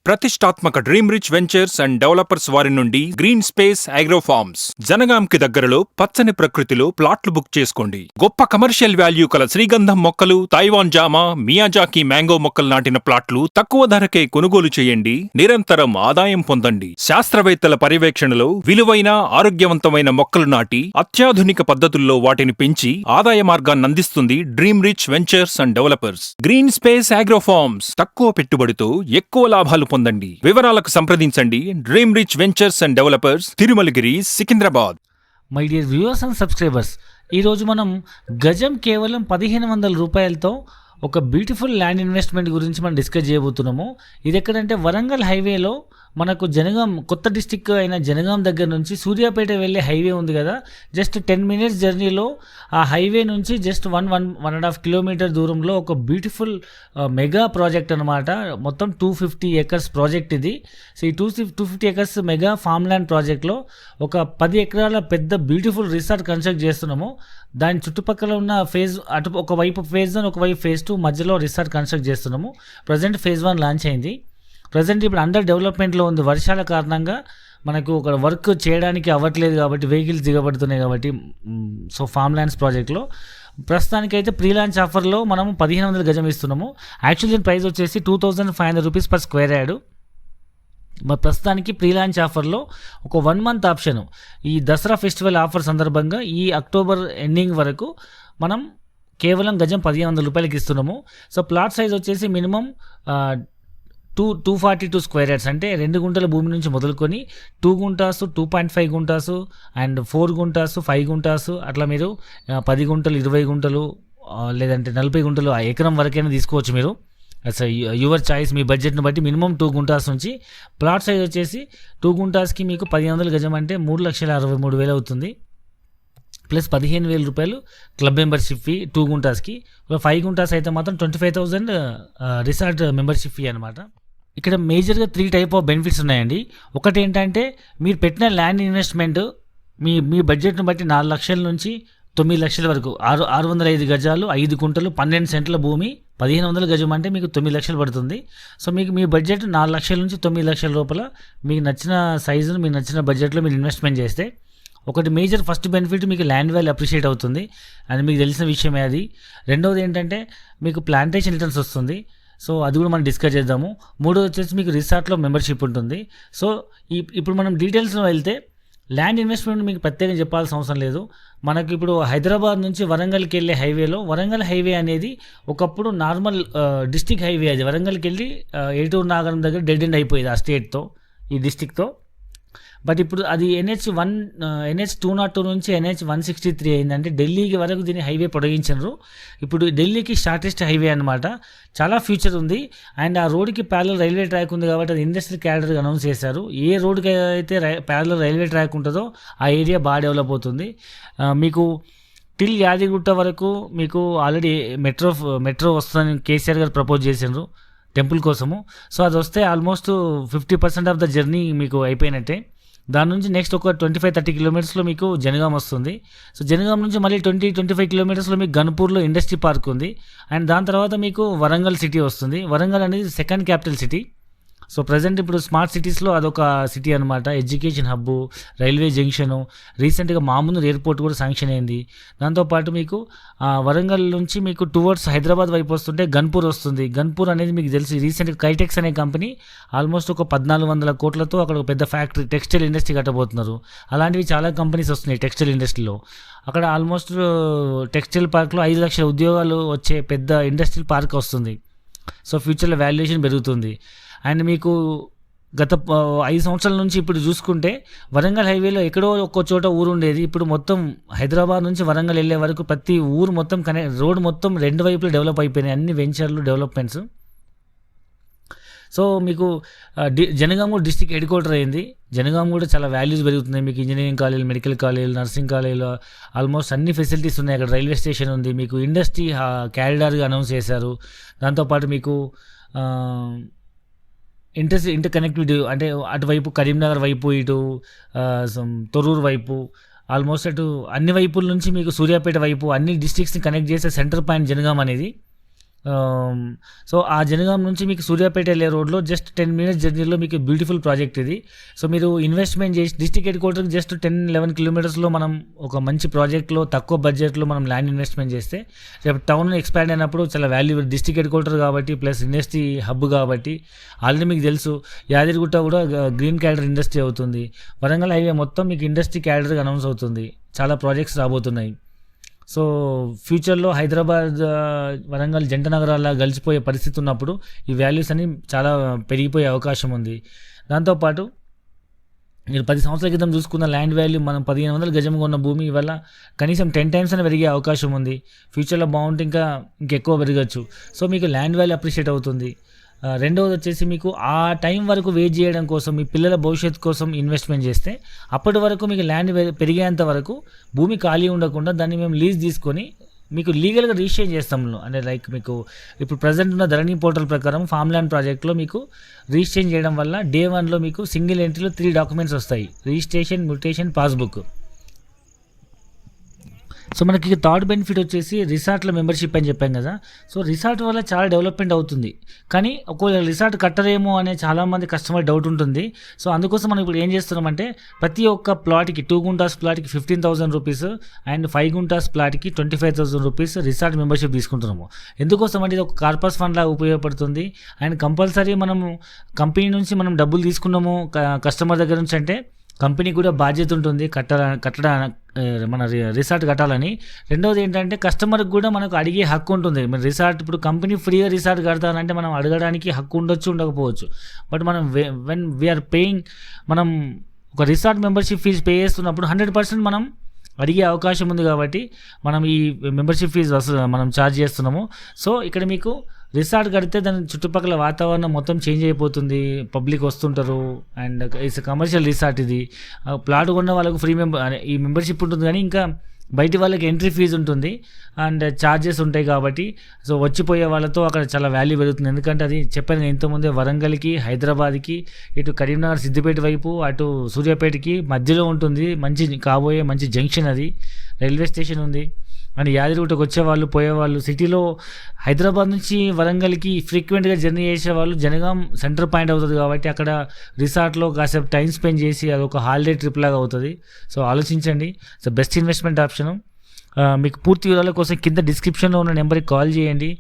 ప్రతిష్టాత్మక dream rich ventures and developers వారి నుండి గ్రీన్ స్పేస్ అగ్రో ఫార్మ్స్ జనగాంకి దగ్గరలో పచ్చని ప్రకృతిలో ప్లాట్లు బుక్ చేసుకోండి. గొప్ప కమర్షియల్ వాల్యూ కల శ్రీగంధం మొక్కలు, తైవాన్ జామా, మియాజాకి మ్యాంగో మొక్కలు నాటిన ప్లాట్లు తక్కువ ధరకే కొనుగోలు చేయండి. నిరంతరం ఆదాయం పొందండి. శాస్త్రవేత్తల పర్యవేక్షణలో విలువైన ఆరోగ్యవంతమైన మొక్కలు నాటి అత్యాధునిక పద్ధతుల్లో వాటిని పెంచి ఆదాయ మార్గాన్ని అందిస్తుంది dream rich ventures and developers. Green space agro farms తక్కువ పెట్టుబడితో ఎక్కువ లాభాలు పొందండి. వివరాలకు సంప్రదించండి dream rich ventures and developers, Tirumalagiri, Secunderabad. My dear viewers and subscribers, ఈరోజు మనం గజం కేవలం 1500 రూపాయలతో ఒక బ్యూటిఫుల్ ల్యాండ్ ఇన్వెస్ట్మెంట్ గురించి మనం డిస్కస్ చేయబోతున్నాము. ఇది ఎక్కడంటే వరంగల్ హైవేలో మనకు జనగాం, కొత్త డిస్టిక్ అయిన జనగాం దగ్గర నుంచి సూర్యాపేట వెళ్ళే హైవే ఉంది కదా, జస్ట్ 10 minutes జర్నీలో ఆ హైవే నుంచి జస్ట్ 1.5 కిలోమీటర్ దూరంలో ఒక బ్యూటిఫుల్ మెగా ప్రాజెక్ట్ అనమాట. మొత్తం 250 acres ప్రాజెక్ట్ ఇది. సో ఈ 250 acres మెగా ఫామ్ ల్యాండ్ ప్రాజెక్ట్లో ఒక 10 ఎకరాల పెద్ద బ్యూటిఫుల్ రిసార్ట్ కన్స్ట్రక్ట్ చేస్తున్నాము. దాని చుట్టుపక్కల ఉన్న ఫేజ్, అటు ఒకవైపు ఫేజ్ 1, ఒకవైపు ఫేజ్ 2 మధ్యలో రిసార్ట్ కన్స్ట్రక్ట్ చేస్తున్నాము. ప్రజెంట్ ఫేజ్ 1 లాంచ్ అయింది. ప్రజెంట్ ఇప్పుడు అండర్ డెవలప్మెంట్లో ఉంది. వర్షాల కారణంగా మనకు ఒక వర్క్ చేయడానికి అవ్వట్లేదు కాబట్టి, వెహికల్స్ దిగబడుతున్నాయి కాబట్టి. సో ఫామ్ ల్యాండ్స్ ప్రాజెక్ట్లో ప్రస్తుతానికైతే ప్రీ లాంచ్ ఆఫర్లో మనం 1500 గజం ఇస్తున్నాము. యాక్చువల్లీ ప్రైస్ వచ్చేసి 2500 రూపీస్ పర్ స్క్వేర్ యార్డ్. మరి ప్రస్తుతానికి ప్రీ లాంచ్ ఆఫర్లో ఒక 1 month ఆప్షన్, ఈ దసరా ఫెస్టివల్ ఆఫర్ సందర్భంగా ఈ అక్టోబర్ ఎండింగ్ వరకు మనం కేవలం గజం 1500 రూపాయలకి ఇస్తున్నాము. సో ప్లాట్ సైజ్ వచ్చేసి మినిమం 242 స్క్వేర్ యార్డ్స్, అంటే 2 గుంటల భూమి నుంచి మొదలుకొని 2 గుంటాసు, 2.5 గుంటాసు అండ్ 4 గుంటాసు, 5 గుంటాసు, అట్లా మీరు 10 గుంటలు, 20 గుంటలు లేదంటే 40 గుంటలు ఆ ఎకరం వరకైనా తీసుకోవచ్చు మీరు. అసలు యువర్ చాయిస్, మీ బడ్జెట్ని బట్టి. మినిమం 2 గుంటాస్ నుంచి ప్లాట్ సైజ్ వచ్చేసి 2 గుంటాస్కి మీకు 1500 గజం అంటే 3,63,000 అవుతుంది. ప్లస్ 15,000 రూపాయలు క్లబ్ మెంబర్షిప్ ఫీ 2 గుంటాస్కి. 5 గుంటాస్ అయితే మాత్రం 25,000 రిసార్ట్ మెంబర్షిప్ ఫీ అనమాట. ఇక్కడ మేజర్గా 3 type ఆఫ్ బెనిఫిట్స్ ఉన్నాయండి. ఒకటి ఏంటంటే, మీరు పెట్టిన ల్యాండ్ ఇన్వెస్ట్మెంట్ మీ బడ్జెట్ను బట్టి 4 లక్షల నుంచి 9 లక్షల వరకు, 605 గజాలు, 5 గుంటలు, 12 సెంట్ల భూమి, 1500 గజం అంటే మీకు 9 లక్షలు పడుతుంది. సో మీకు మీ బడ్జెట్ 4 లక్షల నుంచి 9 లక్షల లోపల మీకు నచ్చిన సైజును, మీకు నచ్చిన బడ్జెట్లో మీరు ఇన్వెస్ట్మెంట్ చేస్తే, ఒకటి మేజర్ ఫస్ట్ బెనిఫిట్, మీకు ల్యాండ్ వాల్యూ అప్రిషియేట్ అవుతుంది. అది మీకు తెలిసిన విషయమే అది. రెండవది ఏంటంటే, మీకు ప్లాంటేషన్ రిటర్న్స్ వస్తుంది. సో అది కూడా మనం డిస్కస్ చేద్దాము. మూడోది వచ్చేసి మీకు రిసార్ట్లో మెంబర్షిప్ ఉంటుంది. సో ఇప్పుడు మనం డీటెయిల్స్లో వెళ్తే, ల్యాండ్ ఇన్వెస్ట్మెంట్ మీకు ప్రత్యేకంగా చెప్పాల్సిన అవసరం లేదు. మనకి ఇప్పుడు హైదరాబాద్ నుంచి వరంగల్కి వెళ్ళే హైవేలో, వరంగల్ హైవే అనేది ఒకప్పుడు నార్మల్ డిస్టిక్ హైవే. అది వరంగల్కి వెళ్ళి ఏటూరు నాగరం దగ్గర డెడ్ ఎండ్ అయిపోయేది ఆ స్టేట్తో, ఈ డిస్టిక్తో. బట్ ఇప్పుడు అది NH 202 నుంచి NH 163 అయిందంటే ఢిల్లీకి వరకు దీన్ని హైవే పొడిగించారు. ఇప్పుడు ఢిల్లీకి షార్టెస్ట్ హైవే అనమాట. చాలా ఫ్యూచర్ ఉంది. అండ్ ఆ రోడ్కి ప్యారలల్ రైల్వే ట్రాక్ ఉంది కాబట్టి అది ఇండస్ట్రియల్ క్యాడర్గా అనౌన్స్ చేశారు. ఏ రోడ్కి అయితే ప్యారలల్ రైల్వే ట్రాక్ ఉంటుందో ఆ ఏరియా బాగా డెవలప్ అవుతుంది. మీకు టిల్ యాదగిరిగుట్ట వరకు మీకు ఆల్రెడీ మెట్రో వస్తుందని కేసీఆర్ గారు ప్రపోజ్ చేశారు టెంపుల్ కోసము. సో అది వస్తే ఆల్మోస్ట్ 50% ఆఫ్ ద జర్నీ మీకు అయిపోయినట్టే. దాని నుంచి నెక్స్ట్ ఒక 25-30 కిలోమీటర్స్లో మీకు జనగాం వస్తుంది. సో జనగాం నుంచి మళ్ళీ 20-25 కిలోమీటర్స్లో మీకు గన్పూర్లో ఇండస్ట్రీ పార్క్ ఉంది. అండ్ దాని తర్వాత మీకు వరంగల్ సిటీ వస్తుంది. వరంగల్ అనేది second capital city. So present ఇప్పుడు స్మార్ట్ సిటీస్లో అదొక సిటీ అనమాట. ఎడ్యుకేషన్ హబ్బు, రైల్వే జంక్షను, రీసెంట్గా మామూలు ఎయిర్పోర్ట్ కూడా శాంక్షన్ అయింది. దాంతోపాటు మీకు వరంగల్ నుంచి మీకు టువర్డ్స్ హైదరాబాద్ వైపు వస్తుంటే గన్పూర్ వస్తుంది. గన్పూర్ అనేది మీకు తెలిసి రీసెంట్గా కైటెక్స్ అనే కంపెనీ ఆల్మోస్ట్ ఒక 1400 కోట్లతో అక్కడ ఒక పెద్ద ఫ్యాక్టరీ, టెక్స్టైల్ ఇండస్ట్రీ కట్టబోతున్నారు. అలాంటివి చాలా కంపెనీస్ వస్తున్నాయి టెక్స్టైల్ ఇండస్ట్రీలో. అక్కడ ఆల్మోస్ట్ టెక్స్టైల్ పార్క్లో 5 లక్షల ఉద్యోగాలు వచ్చే పెద్ద ఇండస్ట్రియల్ పార్క్ వస్తుంది. సో ఫ్యూచర్లో వాల్యుయేషన్ పెరుగుతుంది. అండ్ మీకు గత 5 సంవత్సరాల నుంచి ఇప్పుడు చూసుకుంటే, వరంగల్ హైవేలో ఎక్కడో ఒక్కో చోట ఊరు ఉండేది. ఇప్పుడు మొత్తం హైదరాబాద్ నుంచి వరంగల్ వెళ్ళే వరకు ప్రతి ఊరు మొత్తం రోడ్ మొత్తం 2 వైపులు డెవలప్ అయిపోయినాయి. అన్ని వెంచర్లు, డెవలప్మెంట్స్. సో మీకు జనగాం కూడా డిస్ట్రిక్ట్ హెడ్ క్వార్టర్ అయింది. జనగాం కూడా చాలా వాల్యూస్ పెరుగుతున్నాయి. మీకు ఇంజనీరింగ్ కాలేజీలు, మెడికల్ కాలేజీలు, నర్సింగ్ కాలేజీలు, ఆల్మోస్ట్ అన్ని ఫెసిలిటీస్ ఉన్నాయి. అక్కడ రైల్వే స్టేషన్ ఉంది. మీకు ఇండస్ట్రీ క్యారిడార్గా అనౌన్స్ చేశారు. దాంతోపాటు మీకు ఇంటర్ కనెక్టివిటీ, అంటే అటువైపు కరీంనగర్ వైపు, ఇటు తొర్రూరు వైపు, ఆల్మోస్ట్ అటు అన్ని వైపుల నుంచి మీకు సూర్యాపేట వైపు అన్ని డిస్ట్రిక్ట్స్ని కనెక్ట్ చేసే సెంటర్ పాయింట్ జనగాం అనేది. సో ఆ జనగాం నుంచి మీకు సూర్యాపేట వెళ్ళే రోడ్లో జస్ట్ 10 మినిట్స్ జర్నీలో మీకు బ్యూటిఫుల్ ప్రాజెక్ట్ ఇది. సో మీరు ఇన్వెస్ట్మెంట్ చేసి డిస్ట్రిక్ట్ హెడ్ క్వార్టర్కి జస్ట్ 10-11 కిలోమీటర్స్లో మనం ఒక మంచి ప్రాజెక్ట్లో తక్కువ బడ్జెట్లో మనం ల్యాండ్ ఇన్వెస్ట్మెంట్ చేస్తే రేపు టౌన్ ఎక్స్పాండ్ అయినప్పుడు చాలా వాల్యూ. డిస్ట్రిక్ట్ హెడ్ క్వార్టర్ కాబట్టి ప్లస్ ఇండస్ట్రీ హబ్ కాబట్టి ఆల్రెడీ మీకు తెలుసు యాదగిరిగుట్ట కూడా గ్రీన్ క్యాడర్ ఇండస్ట్రీ అవుతుంది. వరంగల్ హైవే మొత్తం మీకు ఇండస్ట్రీ క్యాడర్గా అనౌన్స్ అవుతుంది. చాలా ప్రాజెక్ట్స్ రాబోతున్నాయి. సో ఫ్యూచర్లో హైదరాబాద్ వరంగల్ జంట నగరాల్లో కలిసిపోయే పరిస్థితి ఉన్నప్పుడు ఈ వాల్యూస్ అన్ని చాలా పెరిగిపోయే అవకాశం ఉంది. దాంతోపాటు మీరు 10 సంవత్సరాల క్రితం చూసుకున్న ల్యాండ్ వాల్యూ మనం 1500 గజం కొన్న భూమి ఇవాళ కనీసం 10 టైమ్స్ అని పెరిగే అవకాశం ఉంది. ఫ్యూచర్లో బాగుంటే ఇంకెక్కువ పెరగచ్చు. సో మీకు ల్యాండ్ వాల్యూ అప్రిషియేట్ అవుతుంది. రెండవది వచ్చేసి మీకు ఆ టైం వరకు వెయిట్ చేయడం కోసం మీ పిల్లల భవిష్యత్తు కోసం ఇన్వెస్ట్మెంట్ చేస్తే అప్పటి వరకు మీకు ల్యాండ్ పెరిగేంత వరకు భూమి ఖాళీ ఉండకుండా దాన్ని మేము లీజ్ తీసుకొని మీకు లీగల్గా రిజిస్టర్ చేస్తాం. అంటే లైక్ మీకు ఇప్పుడు ప్రజెంట్ ఉన్న ధరణి పోర్టల్ ప్రకారం ఫామ్ ల్యాండ్ ప్రాజెక్ట్లో మీకు రిజిస్టర్ చేయడం వల్ల డే 1లో మీకు సింగిల్ ఎంట్రీలో 3 డాక్యుమెంట్స్ వస్తాయి: రిజిస్ట్రేషన్, మ్యూటేషన్, పాస్బుక్. సో మనకి థర్డ్ బెనిఫిట్ వచ్చేసి రిసార్ట్ల మెంబర్షిప్ అని చెప్పాం కదా. సో రిసార్ట్ వల్ల చాలా డెవలప్మెంట్ అవుతుంది. కానీ ఒకవేళ రిసార్ట్ కట్టరేమో అనే చాలామంది కస్టమర్ డౌట్ ఉంటుంది. సో అందుకోసం మనం ఇప్పుడు ఏం చేస్తున్నామంటే ప్రతి ఒక్క ప్లాట్కి 2 గుంటాస్ ప్లాట్కి 15,000 రూపీస్ అండ్ 5 గుంటాస్ ప్లాట్కి 25,000 రూపీస్ రిసార్ట్ మెంబర్షిప్ తీసుకుంటున్నాము. ఎందుకోసం అంటే ఇది ఒక కార్పస్ ఫండ్ లాగా ఉపయోగపడుతుంది. అండ్ కంపల్సరీ మనము కంపెనీ నుంచి మనం డబ్బులు తీసుకున్నాము కస్టమర్ దగ్గర నుంచి అంటే కంపెనీకి కూడా బాధ్యత ఉంటుంది మన రిసార్ట్ కట్టాలని. రెండవది ఏంటంటే కస్టమర్కి కూడా మనకు అడిగే హక్కు ఉంటుంది. మన రిసార్ట్ ఇప్పుడు కంపెనీ ఫ్రీగా రిసార్ట్ కడతానంటే మనం అడగడానికి హక్కు ఉండొచ్చు, ఉండకపోవచ్చు. బట్ మనం వెన్ వీఆర్ పేయింగ్, మనం ఒక రిసార్ట్ మెంబర్షిప్ ఫీజు పే చేస్తున్నప్పుడు 100% మనం అడిగే అవకాశం ఉంది కాబట్టి మనం ఈ మెంబర్షిప్ ఫీజు మనం ఛార్జ్ చేస్తున్నాము. సో ఇక్కడ మీకు రిసార్ట్ కడితే దాని చుట్టుపక్కల వాతావరణం మొత్తం చేంజ్ అయిపోతుంది, పబ్లిక్ వస్తుంటారు. అండ్ ఇట్స్ కమర్షియల్ రిసార్ట్ ఇది. ప్లాట్ కొన్న వాళ్ళకు ఫ్రీ ఈ మెంబర్షిప్ ఉంటుంది, కానీ ఇంకా బయటి వాళ్ళకి ఎంట్రీ ఫీజు ఉంటుంది అండ్ ఛార్జెస్ ఉంటాయి. కాబట్టి సో వచ్చిపోయే వాళ్ళతో అక్కడ చాలా వాల్యూ పెరుగుతుంది. ఎందుకంటే అది చెప్పాను ఇంతకుముందే వరంగల్కి, హైదరాబాద్కి, ఇటు కరీంనగర్ సిద్దిపేట వైపు, అటు సూర్యాపేటకి మధ్యలో ఉంటుంది. కాబోయే మంచి జంక్షన్ అది. రైల్వే స్టేషన్ ఉంది. అండ్ యాదగిరిగుట్టకు వచ్చేవాళ్ళు, పోయేవాళ్ళు, సిటీలో హైదరాబాద్ నుంచి వరంగల్కి ఫ్రీక్వెంట్గా జర్నీ చేసేవాళ్ళు జనగాం సెంటర్ పాయింట్ అవుతుంది కాబట్టి అక్కడ రిసార్ట్లో కాసేపు టైం స్పెండ్ చేసి అదొక హాలిడే ట్రిప్ లాగా అవుతుంది. సో ఆలోచించండి. So best investment option. మీకు పూర్తి వివరాల కోసం కింద డిస్క్రిప్షన్లో ఉన్న నెంబర్కి కాల్ చేయండి,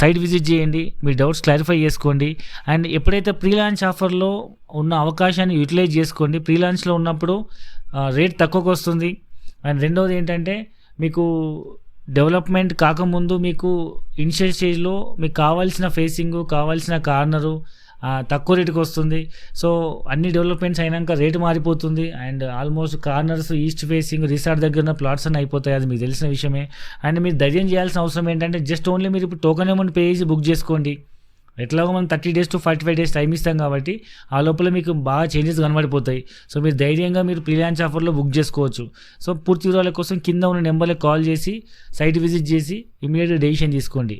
సైట్ విజిట్ చేయండి, మీ డౌట్స్ క్లారిఫై చేసుకోండి. అండ్ ఎప్పుడైతే ప్రీ లాంచ్ ఆఫర్లో ఉన్న అవకాశాన్ని యూటిలైజ్ చేసుకోండి. ప్రీ లాంచ్లో ఉన్నప్పుడు రేట్ తక్కువకు వస్తుంది. అండ్ రెండవది ఏంటంటే మీకు డెవలప్మెంట్ కాకముందు మీకు ఇనిషియల్ స్టేజ్లో మీకు కావాల్సిన ఫేసింగు, కావాల్సిన కార్నరు తక్కువ రేటుకి వస్తుంది. సో అన్ని డెవలప్మెంట్స్ అయినాక రేటు మారిపోతుంది. And almost corners, east facing, resort దగ్గర ఉన్న ప్లాట్స్ అన్నీ అయిపోతాయి. అది మీకు తెలిసిన విషయమే. అండ్ మీరు ధైర్యం చేయాల్సిన అవసరం ఏంటంటే జస్ట్ ఓన్లీ మీరు ఇప్పుడు టోకెన్ అమౌంట్ పే చేసి బుక్ చేసుకోండి. ఎట్లాగో మనం 30 days to 45 days టైం ఇస్తాం కాబట్టి ఆ లోపల మీకు బాగా చేంజెస్ కనబడిపోతాయి. సో మీరు ధైర్యంగా మీరు ప్రీ లాంచ్ ఆఫర్లో బుక్ చేసుకోవచ్చు. సో పూర్తి వివరాల కోసం కింద ఉన్న నెంబర్కి కాల్ చేసి సైట్ విజిట్ చేసి ఇమీడియట్గా డెసిషన్ తీసుకోండి.